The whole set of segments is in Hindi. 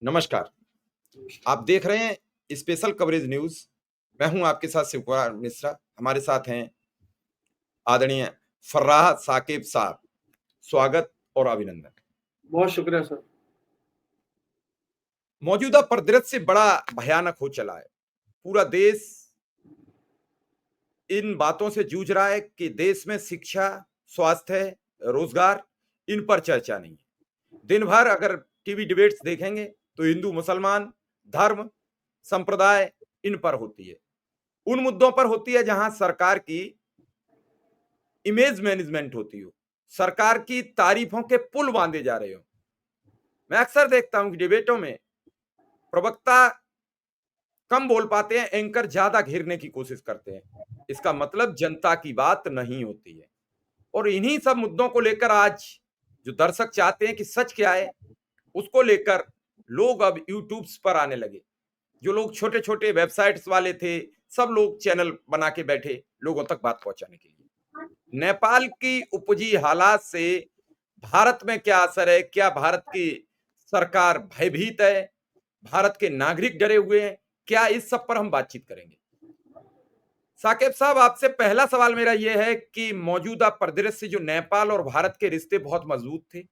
नमस्कार। आप देख रहे हैं स्पेशल कवरेज न्यूज। मैं हूं आपके साथ शिव कुमार मिश्रा। हमारे साथ हैं आदरणीय फर्राह साकिब साहब। स्वागत और अभिनंदन। बहुत शुक्रिया सर। मौजूदा परिदृश्य बड़ा भयानक हो चला है। पूरा देश इन बातों से जूझ रहा है कि देश में शिक्षा, स्वास्थ्य, रोजगार, इन पर चर्चा नहीं है। दिन भर अगर टीवी डिबेट्स देखेंगे तो हिंदू मुसलमान, धर्म, संप्रदाय, इन पर होती है। उन मुद्दों पर होती है जहां सरकार की इमेज मैनेजमेंट होती हो, सरकार की तारीफों के पुल बांधे जा रहे हो। मैं अक्सर देखता हूं कि डिबेटों में प्रवक्ता कम बोल पाते हैं, एंकर ज्यादा घेरने की कोशिश करते हैं। इसका मतलब जनता की बात नहीं होती है। और इन्हीं सब मुद्दों को लेकर आज जो दर्शक चाहते हैं कि सच क्या है, उसको लेकर लोग अब यूट्यूब पर आने लगे। जो लोग छोटे छोटे वेबसाइट्स वाले थे, सब लोग चैनल बना के बैठे लोगों तक बात पहुंचाने के लिए। नेपाल की उपजी हालात से भारत में क्या असर है? क्या भारत की सरकार भयभीत है? भारत के नागरिक डरे हुए हैं क्या? इस सब पर हम बातचीत करेंगे। साकिब साहब, आपसे पहला सवाल मेरा यह है कि मौजूदा परिदृश्य जो नेपाल और भारत के रिश्ते बहुत मजबूत थे,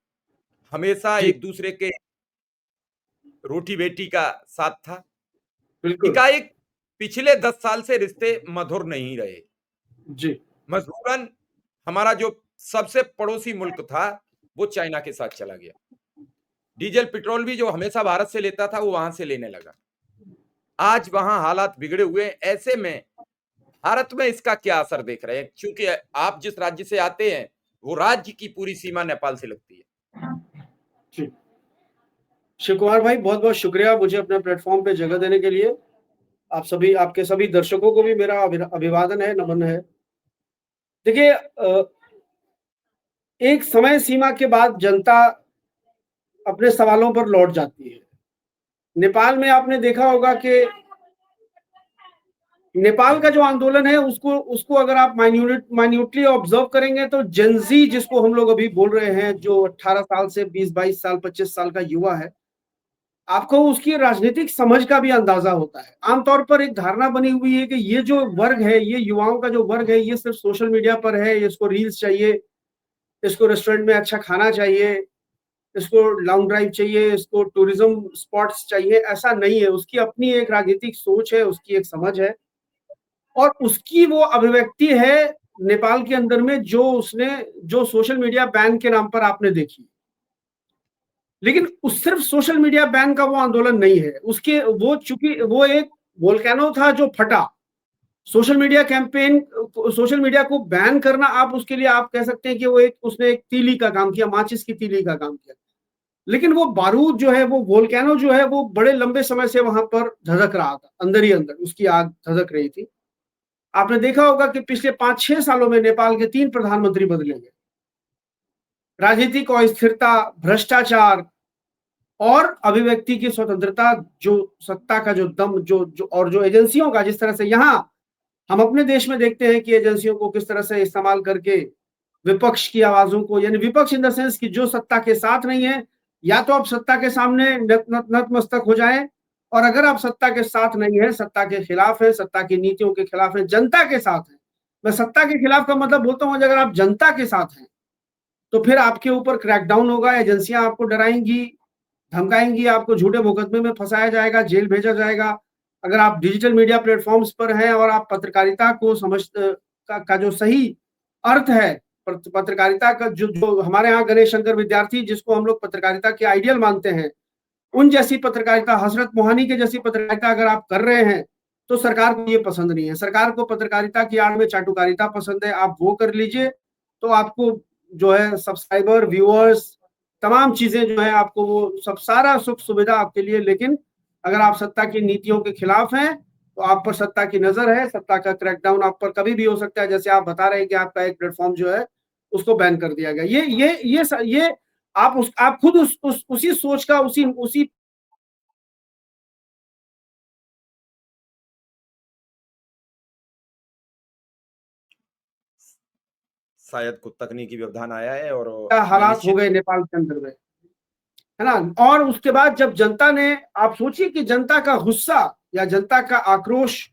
हमेशा जी एक दूसरे के रोटी बेटी का साथ था। बिल्कुल। एकाएक पिछले 10 साल से रिश्ते मधुर नहीं रहे। जी मजबूरन हमारा जो सबसे पड़ोसी मुल्क था वो चाइना के साथ चला गया। डीजल पेट्रोल भी जो हमेशा भारत से लेता था वो वहां से लेने लगा। आज वहां हालात बिगड़े हुए हैं। ऐसे में भारत में इसका क्या असर देख रहे हैं? क्योंकि आप जिस राज्य से आते हैं वो राज्य की पूरी सीमा नेपाल से लगती है। जी शिव कुमार भाई, बहुत बहुत शुक्रिया मुझे अपने प्लेटफॉर्म पे जगह देने के लिए। आप सभी, आपके सभी दर्शकों को भी मेरा अभिवादन है, नमन है। देखिए, एक समय सीमा के बाद जनता अपने सवालों पर लौट जाती है। नेपाल में आपने देखा होगा कि नेपाल का जो आंदोलन है उसको उसको अगर आप माइन्यूटली ऑब्जर्व करेंगे तो जेंजी, जिसको हम लोग अभी बोल रहे हैं, जो 18 साल से 20-22 साल 25 साल का युवा है, आपको उसकी राजनीतिक समझ का भी अंदाजा होता है। आमतौर पर एक धारणा बनी हुई है कि ये जो वर्ग है, ये युवाओं का जो वर्ग है, ये सिर्फ सोशल मीडिया पर है, इसको रील्स चाहिए, इसको रेस्टोरेंट में अच्छा खाना चाहिए, इसको लॉन्ग ड्राइव चाहिए, इसको टूरिज्म स्पॉट्स चाहिए। ऐसा नहीं है। उसकी अपनी एक राजनीतिक सोच है, उसकी एक समझ है, और उसकी वो अभिव्यक्ति है नेपाल के अंदर में, जो सोशल मीडिया बैन के नाम पर आपने देखी। लेकिन उस सिर्फ सोशल मीडिया बैन का वो आंदोलन नहीं है। उसके वो, चूंकि वो एक वोल्केनो था जो फटा। Social media campaign, social media को बैन करना, आप उसके लिए आप कह सकते हैं कि वो एक, उसने एक तीली का काम किया, माचिस की तीली का काम किया। लेकिन वो बारूद जो है, वो वोल्केनो जो है, वो बड़े लंबे समय से वहां पर धधक रहा था, अंदर ही अंदर उसकी आग धधक रही थी। आपने देखा होगा कि पिछले 5-6 सालों में नेपाल के 3 प्रधानमंत्री बदले गए। राजनीतिक अस्थिरता, भ्रष्टाचार और अभिव्यक्ति की स्वतंत्रता, जो सत्ता का जो दम, जो एजेंसियों का, जिस तरह से यहाँ हम अपने देश में देखते हैं कि एजेंसियों को किस तरह से इस्तेमाल करके विपक्ष की आवाजों को, यानी विपक्ष इन द सेंस की जो सत्ता के साथ नहीं है, या तो आप सत्ता के सामने नतमस्तक हो जाएं, और अगर आप सत्ता के साथ नहीं है, सत्ता के खिलाफ है, सत्ता की नीतियों के खिलाफ है, जनता के साथ है। मैं सत्ता के खिलाफ का मतलब बोलता हूं, अगर आप जनता के साथ हैं तो फिर आपके ऊपर क्रैकडाउन होगा, एजेंसियां आपको डराएंगी, धमकाएंगी, आपको झूठे मुकदमे में फंसाया जाएगा, जेल भेजा जाएगा। अगर आप डिजिटल मीडिया प्लेटफॉर्म्स पर हैं और आप पत्रकारिता को का जो सही अर्थ है, पत्रकारिता का जो हमारे यहाँ गणेश शंकर विद्यार्थी, जिसको हम लोग पत्रकारिता के आइडियल मानते हैं, उन जैसी पत्रकारिता, हसरत मोहानी के जैसी पत्रकारिता अगर आप कर रहे हैं, तो सरकार को ये पसंद नहीं है। सरकार को पत्रकारिता की आड़ में चाटुकारिता पसंद है। आप वो कर लीजिए तो आपको जो है सब्सक्राइबर, व्यूअर्स, तमाम चीजें जो है आपको, वो सब सारा सुख सुविधा आपके लिए। लेकिन अगर आप सत्ता की नीतियों के खिलाफ हैं तो आप पर सत्ता की नजर है, सत्ता का क्रैकडाउन आप पर कभी भी हो सकता है। जैसे आप बता रहे हैं कि आपका एक प्लेटफॉर्म जो है उसको बैन कर दिया गया। ये आप खुद उसी सोच का, उसी उसी शायद कुछ तकनीकी व्यवधान आया है और का मैं हालात हो निश्चित गए नेपाल के अंदर में। है ना। और उसके बाद जब जनता ने, आप सोचिए कि जनता का गुस्सा या जनता का आक्रोश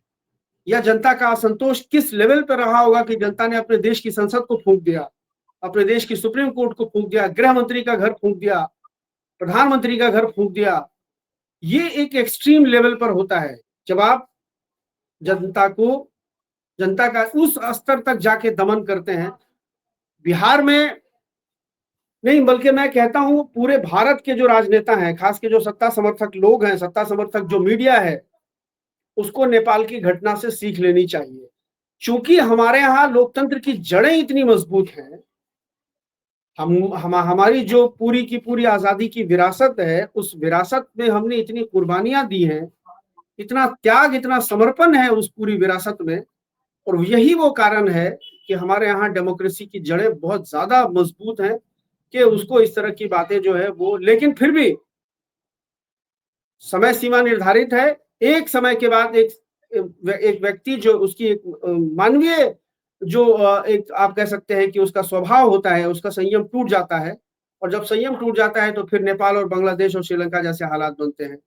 या जनता का असंतोष किस लेवल पर रहा होगा कि जनता ने अपने देश की संसद को फूंक दिया, अपने देश की सुप्रीम कोर्ट को फूंक दिया, गृह मंत्री का घर फूंक दिया, प्रधानमंत्री का घर फूंक दिया। ये एक एक्सट्रीम लेवल पर होता है जब आप जनता का उस स्तर तक जाके दमन करते हैं। बिहार में नहीं, बल्कि मैं कहता हूं पूरे भारत के जो राजनेता हैं, खास के जो सत्ता समर्थक लोग हैं, सत्ता समर्थक जो मीडिया है, उसको नेपाल की घटना से सीख लेनी चाहिए। क्योंकि हमारे यहाँ लोकतंत्र की जड़ें इतनी मजबूत हैं, हमारी जो पूरी की पूरी आजादी की विरासत है, उस विरासत में हमने इतनी कुर्बानियां दी हैं, इतना त्याग, इतना समर्पण है उस पूरी विरासत में। और यही वो कारण है कि हमारे यहाँ डेमोक्रेसी की जड़ें बहुत ज्यादा मजबूत हैं कि उसको इस तरह की बातें जो है वो, लेकिन फिर भी समय सीमा निर्धारित है। एक समय के बाद एक व्यक्ति जो उसकी एक मानवीय जो एक आप कह सकते हैं कि उसका स्वभाव होता है, उसका संयम टूट जाता है। और जब संयम टूट जाता है तो फिर नेपाल और बांग्लादेश और श्रीलंका जैसे हालात बनते हैं।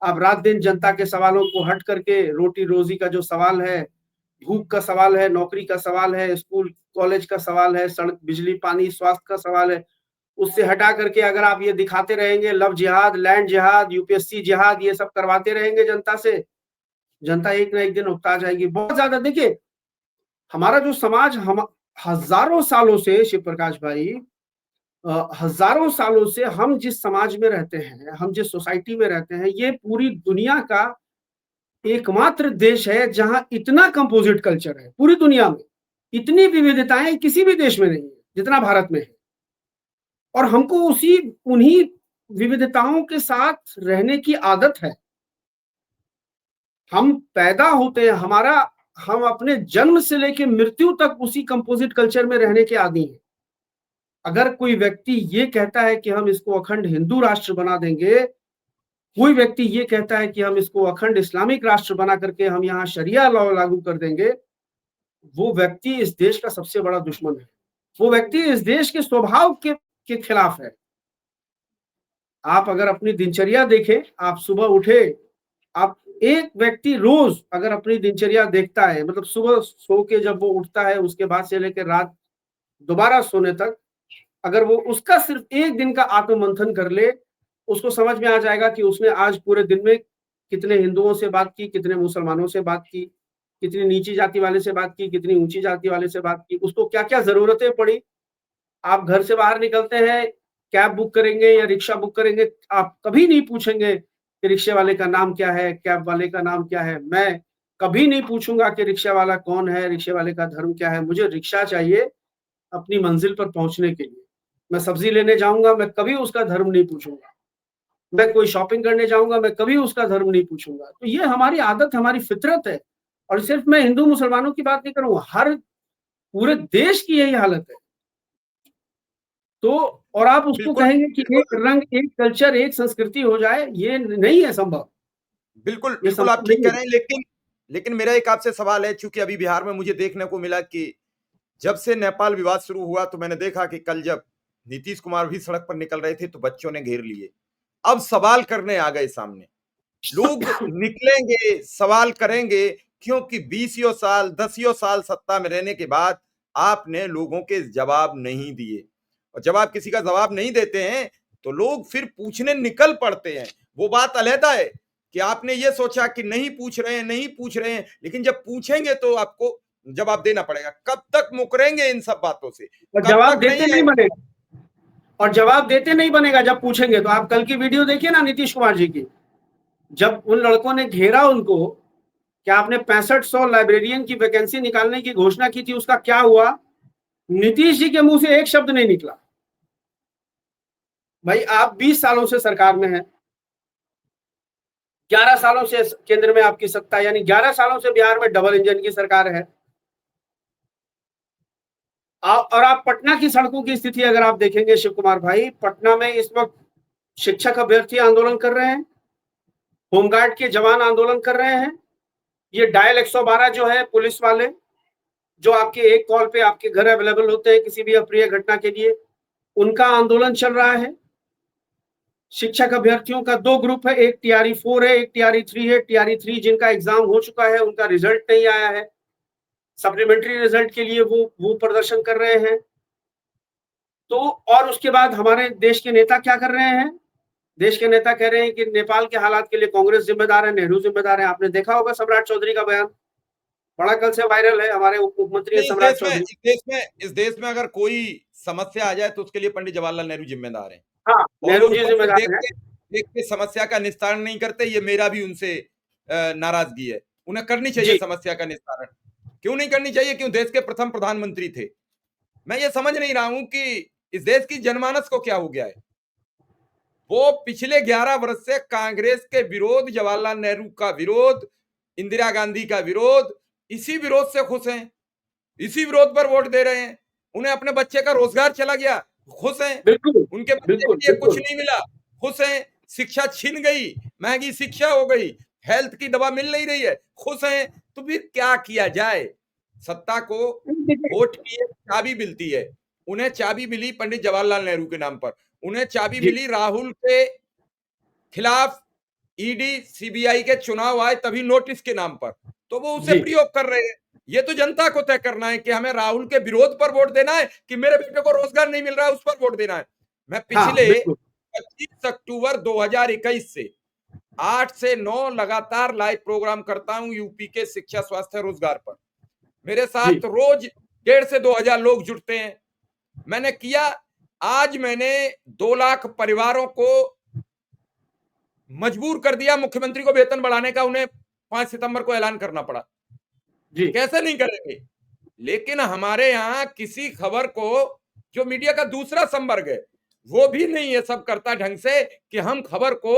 आप रात दिन जनता के सवालों को हट करके रोटी रोजी का जो सवाल है, भूख का सवाल है, नौकरी का सवाल है, स्कूल कॉलेज का सवाल है, सड़क बिजली पानी स्वास्थ्य का सवाल है, उससे हटा करके अगर आप ये दिखाते रहेंगे लव जिहाद, लैंड जिहाद, यूपीएससी जिहाद, ये सब करवाते रहेंगे जनता से, जनता एक ना एक दिन उकता जाएगी बहुत ज्यादा। देखिए हमारा जो समाज, हम हजारों सालों से, शिव प्रकाश भाई, हजारों सालों से हम जिस समाज में रहते हैं, हम जिस सोसाइटी में रहते हैं, ये पूरी दुनिया का एकमात्र देश है जहां इतना कंपोजिट कल्चर है। पूरी दुनिया में इतनी विविधताएं किसी भी देश में नहीं है जितना भारत में है। और हमको उन्हीं विविधताओं के साथ रहने की आदत है। हम पैदा होते हैं, हम अपने जन्म से लेकर मृत्यु तक उसी कंपोजिट कल्चर में रहने के आदी हैं। अगर कोई व्यक्ति ये कहता है कि हम इसको अखंड हिंदू राष्ट्र बना देंगे, कोई व्यक्ति ये कहता है कि हम इसको अखंड इस्लामिक राष्ट्र बना करके हम यहाँ शरिया लॉ लागू कर देंगे, वो व्यक्ति इस देश का सबसे बड़ा दुश्मन है। वो व्यक्ति इस देश के स्वभाव के खिलाफ है। आप अगर अपनी दिनचर्या देखें, आप सुबह उठे, आप एक व्यक्ति रोज अगर अपनी दिनचर्या देखता है, मतलब सुबह सो के जब वो उठता है उसके बाद से लेकर रात दोबारा सोने तक, अगर वो उसका सिर्फ एक दिन का आत्ममंथन कर ले, उसको समझ में आ जाएगा कि उसने आज पूरे दिन में कितने हिंदुओं से बात की, कितने मुसलमानों से बात की, कितनी नीची जाति वाले से बात की, कितनी ऊंची जाति वाले से बात की, उसको क्या क्या जरूरतें पड़ी। आप घर से बाहर निकलते हैं, कैब बुक करेंगे या रिक्शा बुक करेंगे, आप कभी नहीं पूछेंगे कि रिक्शे वाले का नाम क्या है, कैब वाले का नाम क्या है। मैं कभी नहीं पूछूंगा कि रिक्शा वाला कौन है, रिक्शे वाले का धर्म क्या है। मुझे रिक्शा चाहिए अपनी मंजिल पर पहुंचने के लिए। मैं सब्जी लेने जाऊंगा, मैं कभी उसका धर्म नहीं पूछूंगा। मैं कोई शॉपिंग करने जाऊंगा, मैं कभी उसका धर्म नहीं पूछूंगा। तो ये हमारी आदत, हमारी फितरत है। और सिर्फ मैं हिंदू मुसलमानों की बात नहीं करूंगा, हर पूरे देश की यही हालत है। तो और आप उसको बिल्कुल, कहेंगे कि एक बिल्कुल, रंग, एक कल्चर, एक संस्कृति हो जाए, ये नहीं है संभव। बिल्कुल, ये बिल्कुल आप संभव ठीक नहीं कह है। रहे हैं, लेकिन लेकिन मेरा एक आपसे सवाल है, चूंकि अभी बिहार में मुझे देखने को मिला कि जब से नेपाल विवाद शुरू हुआ तो मैंने देखा कि कल जब नीतीश कुमार भी सड़क पर निकल रहे थे तो बच्चों ने घेर लिए। अब सवाल करने आ गए सामने, लोग निकलेंगे, सवाल करेंगे, क्योंकि 20 साल 10 साल सत्ता में रहने के बाद आपने लोगों के जवाब नहीं दिए। और जब आप किसी का जवाब नहीं देते हैं तो लोग फिर पूछने निकल पड़ते हैं। वो बात अलग है कि आपने ये सोचा कि नहीं पूछ रहे हैं, नहीं पूछ रहे हैं, लेकिन जब पूछेंगे तो आपको जवाब देना पड़ेगा। कब तक मुकरेंगे इन सब बातों से? और कब जवाब तक देते नहीं है? नहीं बनेगा, और जवाब देते नहीं बनेगा जब पूछेंगे तो। आप कल की वीडियो देखिए ना नीतीश कुमार जी की, जब उन लड़कों ने घेरा उनको, क्या आपने 6500 लाइब्रेरियन की वैकेंसी निकालने की घोषणा की थी, उसका क्या हुआ? नीतीश जी के मुंह से एक शब्द नहीं निकला। भाई आप 20 सालों से सरकार में हैं, 11 सालों से केंद्र में आपकी सत्ता, यानी 11 सालों से बिहार में डबल इंजन की सरकार है। और आप पटना की सड़कों की स्थिति अगर आप देखेंगे शिव कुमार भाई, पटना में इस वक्त शिक्षक अभ्यर्थी आंदोलन कर रहे हैं, होमगार्ड के जवान आंदोलन कर रहे हैं, ये डायल 112 जो है पुलिस वाले, जो आपके एक कॉल पे आपके घर अवेलेबल होते हैं किसी भी अप्रिय घटना के लिए, उनका आंदोलन चल रहा है। शिक्षक अभ्यर्थियों का 2 ग्रुप है, एक टीआरई 4 है, एक टीआरई 3 है। टीआरई 3 जिनका एग्जाम हो चुका है, उनका रिजल्ट नहीं आया है, सप्लीमेंट्री रिजल्ट के लिए वो प्रदर्शन कर रहे हैं। तो और उसके बाद हमारे देश के नेता क्या कर रहे हैं? देश के नेता कह रहे हैं कि नेपाल के हालात के लिए कांग्रेस जिम्मेदार है, नेहरू जिम्मेदार है। आपने देखा होगा सम्राट चौधरी का बयान, बड़ा कल से वायरल है। हमारे उप मुख्यमंत्री है नहीं, सम्राट चौधरी। इस देश में अगर कोई समस्या आ जाए तो उसके लिए पंडित जवाहरलाल नेहरू जिम्मेदार हैं। हाँ, और नेहरू वो जी ऊपर से जिम्मेदार है। देख के समस्या का निस्तारण नहीं करते, ये मेरा भी उनसे नाराजगी है। उन्हें करनी चाहिए जी, समस्या का निस्तारण। क्यों नहीं करनी चाहिए? क्यों? देश के प्रथम प्रधानमंत्री थे। मैं ये समझ नहीं रहा हूं कि इस देश की जनमानस को क्या हो गया है। वो पिछले 11 वर्ष से कांग्रेस के विरोध, जवाहरलाल नेहरू का विरोध, इंदिरा गांधी का विरोध, इसी विरोध से खुश हैं, इसी विरोध पर वोट दे रहे हैं। उन्हें अपने बच्चे का रोजगार चला गया, खुश हैं। बिल्कुल, उनके बच्चे बिल्कुल, के लिए कुछ बिल्कुल। नहीं मिला, खुश हैं। शिक्षा छिन गई, महंगी शिक्षा हो गई, हेल्थ की दवा मिल नहीं रही है, खुश हैं। तो फिर क्या किया जाए? सत्ता को वोट की एक चाबी मिलती है। उन्हें चाबी मिली पंडित जवाहरलाल नेहरू के नाम पर, उन्हें चाबी जी, मिली राहुल के खिलाफ ईडी सीबीआई के चुनाव आए तभी नोटिस के नाम पर, तो वो उसे जी। प्रयोग कर रहे हैं। ये तो जनता को तय करना है कि हमें राहुल के विरोध पर वोट देना है कि मेरे बेटे को रोजगार नहीं मिल रहा है उस पर वोट देना है। मैं हाँ, पिछले बिल्कुल। 25 अक्टूबर 2021 से 8 से 9 लगातार लाइव प्रोग्राम करता हूं यूपी के शिक्षा, स्वास्थ्य, रोजगार पर। मेरे जी, साथ रोज 1.5 से 2,000 लोग जुड़ते हैं। मैंने किया, आज मैंने 2 लाख परिवारों को मजबूर कर दिया मुख्यमंत्री को वेतन बढ़ाने का। उन्हें 5 सितंबर को ऐलान करना पड़ा। जी। कैसे नहीं करेंगे? लेकिन हमारे यहाँ किसी खबर को, जो मीडिया का दूसरा संवर्ग है, वो भी नहीं ये सब करता ढंग से कि हम खबर को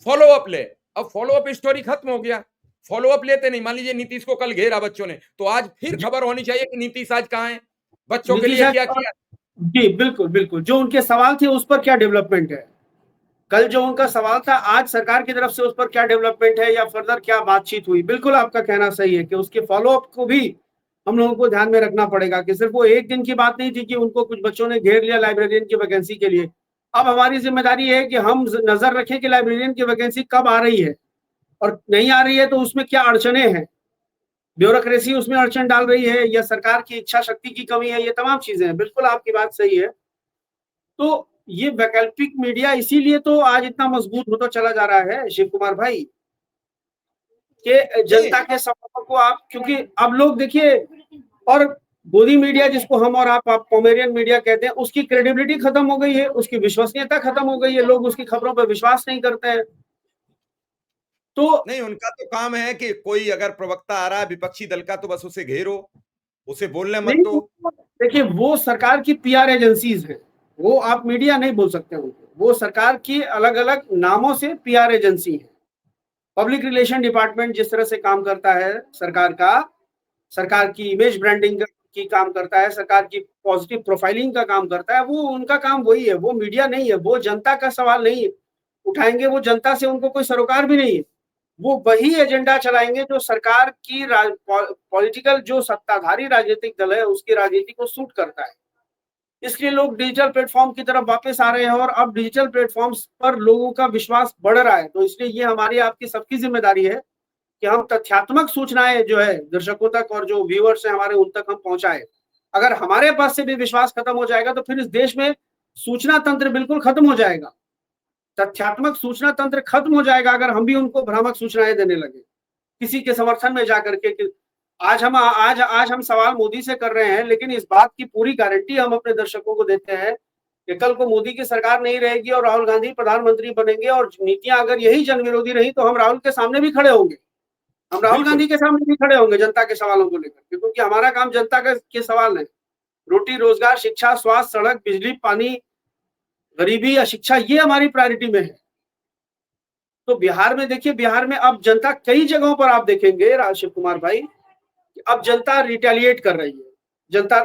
फॉलो अप ले। अब फॉलो अप स्टोरी खत्म हो गया, फॉलो अप लेते नहीं। मान लीजिए नीतीश को कल घेरा बच्चों ने, तो आज फिर जी, खबर होनी चाहिए कि नीतीश आज कहाँ है, बच्चों के नीतीश लिए क्या और किया। जी, बिल्कुल, बिल्कुल। जो उनके सवाल थे उस पर क्या डेवलपमेंट है? कल जो उनका सवाल था, आज सरकार की तरफ से उस पर क्या डेवलपमेंट है या फर्दर क्या बातचीत हुई? बिल्कुल आपका कहना सही है कि उसके फ़ॉलो अप को भी हम लोगों को ध्यान में रखना पड़ेगा कि सिर्फ़ वो एक दिन की बात नहीं थी कि उनको कुछ बच्चों ने घेर लिया लाइब्रेरियन की वैकेंसी के लिए। अब हमारी ज़िम्मेदारी है कि हम ज़ नज़र रखें कि लाइब्रेरियन की वैकेंसी कब आ रही है और नहीं आ रही है तो उसमें क्या अड़चनें हैं? ब्यूरोक्रेसी उसमें अड़चन डाल रही है या सरकार की इच्छा शक्ति की कमी है? ये तमाम चीज़ें हैं। बिल्कुल आपकी बात सही है। तो ये वैकल्पिक मीडिया इसीलिए तो आज इतना मजबूत होता चला जा रहा है शिव कुमार भाई, कि नहीं, जनता के सवालों को आप, क्योंकि अब लोग देखिए, और गोदी मीडिया जिसको हम और आप पोमेरियन मीडिया कहते हैं, उसकी क्रेडिबिलिटी खत्म हो गई है, उसकी विश्वसनीयता खत्म हो गई है, लोग उसकी खबरों पर विश्वास नहीं करते हैं। तो नहीं, उनका तो काम है कि कोई अगर प्रवक्ता आ रहा है विपक्षी दल का, तो बस उसे घेरो, उसे बोलने मत नहीं, दो। देखिए वो सरकार की पीआर एजेंसीज हैं, वो आप मीडिया नहीं बोल सकते उनको, वो सरकार की अलग अलग नामों से पीआर एजेंसी है। पब्लिक रिलेशन डिपार्टमेंट जिस तरह से काम करता है सरकार का, सरकार की इमेज ब्रांडिंग की काम करता है, सरकार की पॉजिटिव प्रोफाइलिंग का काम करता है, वो उनका काम वही है, वो मीडिया नहीं है, वो जनता का सवाल नहीं उठाएंगे, वो जनता से उनको कोई सरोकार भी नहीं है। वो वही एजेंडा चलाएंगे जो सरकार की पॉलिटिकल, जो सत्ताधारी राजनीतिक दल है उसकी राजनीति को सूट करता है। इसलिए लोग डिजिटल प्लेटफॉर्म की तरफ वापस आ रहे हैं और अब डिजिटल प्लेटफॉर्म्स पर लोगों का विश्वास बढ़ रहा है। तो इसलिए ये हमारी आपकी सबकी जिम्मेदारी है कि हम तथ्यात्मक सूचनाएं जो है दर्शकों तक और जो व्यूअर्स हैं हमारे, उन तक हम पहुंचाएं। अगर हमारे पास से भी विश्वास खत्म हो जाएगा तो फिर इस देश में सूचना तंत्र बिल्कुल खत्म हो जाएगा। तथ्यात्मक सूचना तंत्र खत्म हो जाएगा अगर हम भी उनको भ्रामक सूचनाएं देने लगे, किसी के समर्थन में जाकर के कि आज हम सवाल मोदी से कर रहे हैं, लेकिन इस बात की पूरी गारंटी हम अपने दर्शकों को देते हैं कि कल को मोदी की सरकार नहीं रहेगी और राहुल गांधी प्रधानमंत्री बनेंगे और नीतियां अगर यही जन विरोधी रही तो हम राहुल के सामने भी खड़े होंगे, हम राहुल बिल्कुल। गांधी के सामने भी खड़े होंगे जनता के सवालों को लेकर, क्योंकि हमारा काम जनता के सवाल है। रोटी, रोजगार, शिक्षा, स्वास्थ्य, सड़क, बिजली, पानी, गरीबी या शिक्षा, ये हमारी प्रायोरिटी में है। तो बिहार में देखिए, बिहार में अब जनता कई जगहों पर आप देखेंगे शिव कुमार भाई, अब जनता रिटेलिएट कर रही है, जनता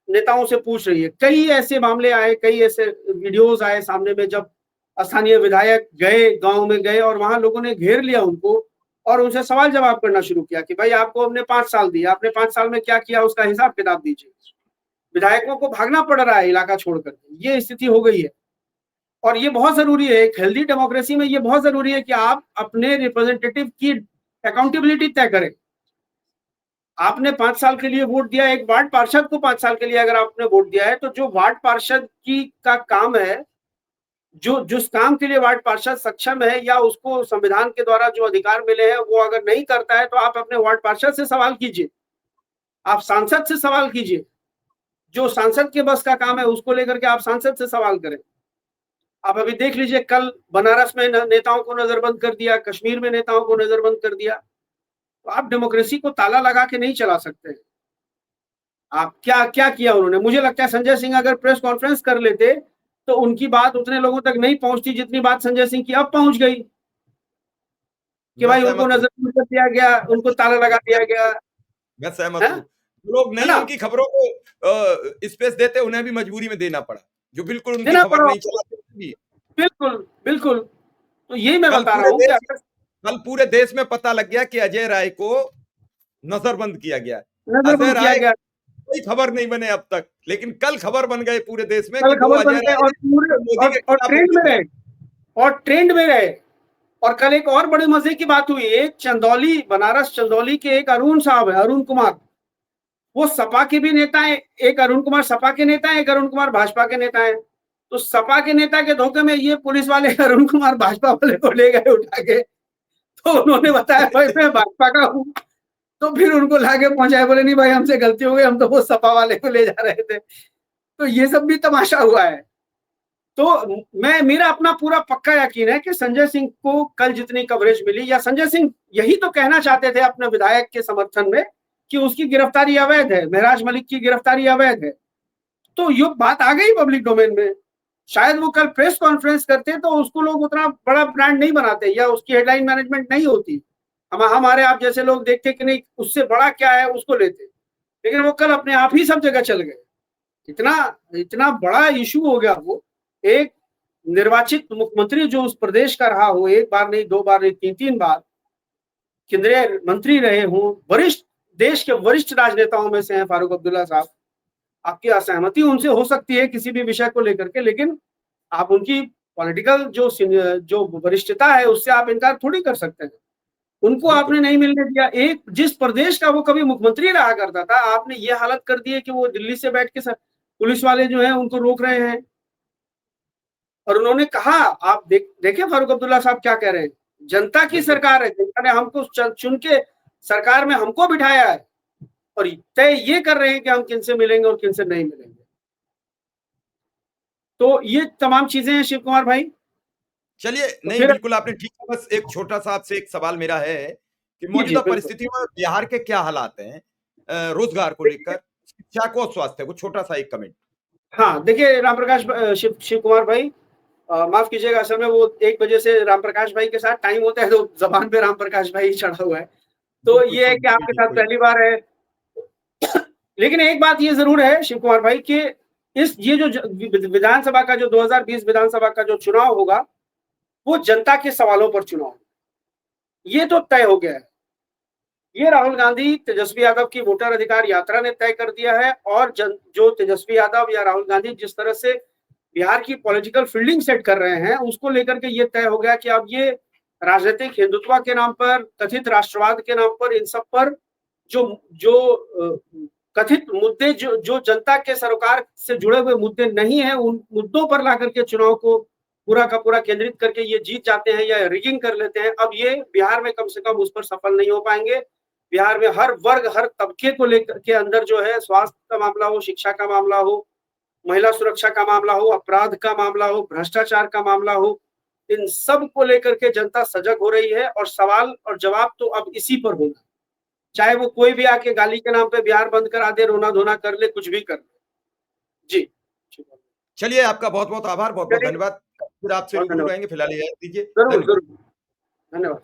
नेताओं से पूछ रही है। कई ऐसे मामले आए, कई ऐसे वीडियोस आए सामने में, जब स्थानीय विधायक गए, गांव में गए और वहां लोगों ने घेर लिया उनको और उनसे सवाल जवाब करना शुरू किया कि भाई आपको हमने 5 साल दिया, आपने 5 साल में क्या किया उसका हिसाब किताब दीजिए। विधायकों को भागना पड़ रहा है इलाका छोड़कर, ये स्थिति हो गई है। और ये बहुत जरूरी है, एक हेल्दी डेमोक्रेसी में ये बहुत जरूरी है कि आप अपने रिप्रेजेंटेटिव की अकाउंटेबिलिटी तय करें। आपने 5 साल के लिए वोट दिया, एक वार्ड पार्षद को 5 साल के लिए अगर आपने वोट दिया है, तो जो वार्ड पार्षद की का काम है, जो जिस काम के लिए वार्ड पार्षद सक्षम है या उसको संविधान के द्वारा जो अधिकार मिले हैं, वो अगर नहीं करता है तो आप अपने वार्ड पार्षद से सवाल कीजिए, आप सांसद से सवाल कीजिए। जो सांसद के बस का काम है उसको लेकर के आप सांसद से सवाल करें। आप अभी देख लीजिए, कल बनारस में नेताओं को नजरबंद कर दिया, कश्मीर में नेताओं को नजरबंद कर दिया। तो आप डेमोक्रेसी को ताला लगा के नहीं चला सकते। आप क्या क्या किया उन्होंने? मुझे लगता है संजय सिंह अगर प्रेस कॉन्फ्रेंस कर लेते तो उनकी बात उतने लोगों तक नहीं पहुंचती जितनी बात संजय सिंह की अब पहुंच गई कि मैं भाई उनको सहमत हूँ। नजरबंद कर दिया गया, उनको ताला लगा दिया गया मैं सहमत है हूँ। जो लोग है नहीं ना? उनकी खबरों को स्पेस देते, उन्हें भी मजबूरी में देना पड़ा। जो बिल्कुल उनकी देना खबर पड़ा। नहीं चलाते भी। बिल्कुल, बिल्कुल। तो यही मैं कल बता रहा पूरे हूँ कि देश अगर कल पूरे देश में पता लग गया कि अजय राय को नजरबंद किया गया। अजय नजरबंद किया राय गया, कोई खबर नहीं बने अब तक, लेकिन कल खबर बन गए पूरे देश में कल कि वो खबर बन अजय गए राय और ने पूरे मोदी के और खिलाफ ट्रेंड में बोली थी। रहे, और ट्रेंड में रहे। और कल एक और बड़े मजे की बात हुई, एक चंदौली, बनारस चंदौली के एक अरुण साहब है, अरुण कुमार, वो सपा के भी नेता है। एक अरुण कुमार सपा के नेता है, एक अरुण कुमार भाजपा के नेता है। तो सपा के नेता के धोखे में ये पुलिस वाले अरुण कुमार भाजपा वाले को ले गए उठा के। तो उन्होंने बताया भाई मैं भाजपा का हूँ, तो फिर उनको लाके पहुंचाए, बोले नहीं भाई हमसे गलती हो गई, हम तो वो सपा वाले को ले जा रहे थे। तो ये सब भी तमाशा हुआ है। तो मैं, मेरा अपना पूरा पक्का यकीन है कि संजय सिंह को कल जितनी कवरेज मिली, या संजय सिंह यही तो कहना चाहते थे अपने विधायक के समर्थन में कि उसकी गिरफ्तारी अवैध है, महराज मलिक की गिरफ्तारी अवैध है। तो ये बात आ गई पब्लिक डोमेन में। शायद वो कल प्रेस कॉन्फ्रेंस करते तो उसको लोग उतना बड़ा ब्रांड नहीं बनाते, या उसकी हेडलाइन मैनेजमेंट नहीं होती। हम हमारे आप जैसे लोग देखते कि नहीं उससे बड़ा क्या है उसको लेते, लेकिन वो कल अपने आप ही सब जगह चल गए। इतना इतना बड़ा इशू हो गया वो। एक निर्वाचित मुख्यमंत्री जो उस प्रदेश का रहा हो, एक बार नहीं, दो बार नहीं, तीन तीन बार केंद्रीय मंत्री रहे हों, वरिष्ठ, देश के वरिष्ठ राजनेताओं में से हैं फारूक अब्दुल्ला साहब। आपकी असहमति उनसे हो सकती है किसी भी विषय को लेकर के, लेकिन आप उनकी पॉलिटिकल जो वरिष्ठता है उससे आप इनकार थोड़ी कर सकते हैं। उनको बिल्कुल। आपने नहीं मिलने दिया। एक जिस प्रदेश का वो कभी मुख्यमंत्री रहा करता था, आपने ये हालत कर दी है कि वो दिल्ली से बैठ के पुलिस वाले जो है उनको रोक रहे हैं। और उन्होंने कहा, आप देखें फारूक अब्दुल्ला साहब क्या कह रहे हैं, जनता की बिल्कुल। सरकार है, जनता ने हमको चुन के सरकार में हमको बिठाया है, और तय ये कर रहे हैं कि हम किनसे मिलेंगे और किनसे नहीं मिलेंगे। तो ये तमाम चीजें हैं शिव कुमार भाई। चलिए, तो नहीं फिर बिल्कुल आपने ठीक है। बस एक छोटा-सा आपसे एक सवाल मेरा है कि जी जी मौजूदा बिल्कुल। परिस्थितियों में बिहार के क्या हालात हैं रोजगार को लेकर, शिक्षा को और स्वास्थ्य को? छोटा-सा एक कमेंट। हाँ, देखिए रामप्रकाश शिव कुमार भाई, माफ कीजिएगा, असल में वो 1 बजे से रामप्रकाश भाई के साथ टाइम होता है तो जबान पे रामप्रकाश भाई ही चढ़ा हुआ है। तो बिल्कुल, ये है कोई कि कोई आपके नहीं, साथ कोई नहीं। पहली बार है। लेकिन एक बात ये जरूर है शिव कुमार भाई कि इस ये जो विधानसभा का जो 2020 विधानसभा का जो चुनाव होगा, वो जनता के सवालों पर चुनाव, ये तो तय हो गया है। ये राहुल गांधी तेजस्वी यादव की वोटर अधिकार यात्रा ने तय कर दिया है। और जो तेजस्वी यादव या राहुल गांधी जिस तरह से बिहार की पॉलिटिकल फील्डिंग सेट कर रहे हैं, उसको लेकर के ये तय हो गया कि अब ये राजनीतिक हिंदुत्व के नाम पर, कथित राष्ट्रवाद के नाम पर, इन सब पर जो जो कथित मुद्दे, जो जनता के सरोकार से जुड़े हुए मुद्दे नहीं है, उन मुद्दों पर ला करके चुनाव को पूरा का पूरा केंद्रित करके ये जीत जाते हैं या रिगिंग कर लेते हैं। अब ये बिहार में कम से कम उस पर सफल नहीं हो पाएंगे। बिहार में हर वर्ग, हर तबके को लेकर के अंदर जो है, स्वास्थ्य का मामला हो, शिक्षा का मामला हो, महिला सुरक्षा का मामला हो, अपराध का मामला हो, भ्रष्टाचार का मामला हो, इन सब को लेकर के जनता सजग हो रही है। और सवाल और जवाब तो अब इसी पर होगा, चाहे वो कोई भी आके गाली के नाम पे बिहार बंद करा दे, रोना धोना कर ले, कुछ भी कर ले। जी, चलिए, आपका बहुत-बहुत आभार, बहुत-बहुत चलिए, धन्यवाद। फिर आपसे बहुत रूबरू धन्यवाद। रहेंगे, फिलहाल इजाज़त दीजिए। जरूर धन्यवाद। जरूर, धन्यवाद।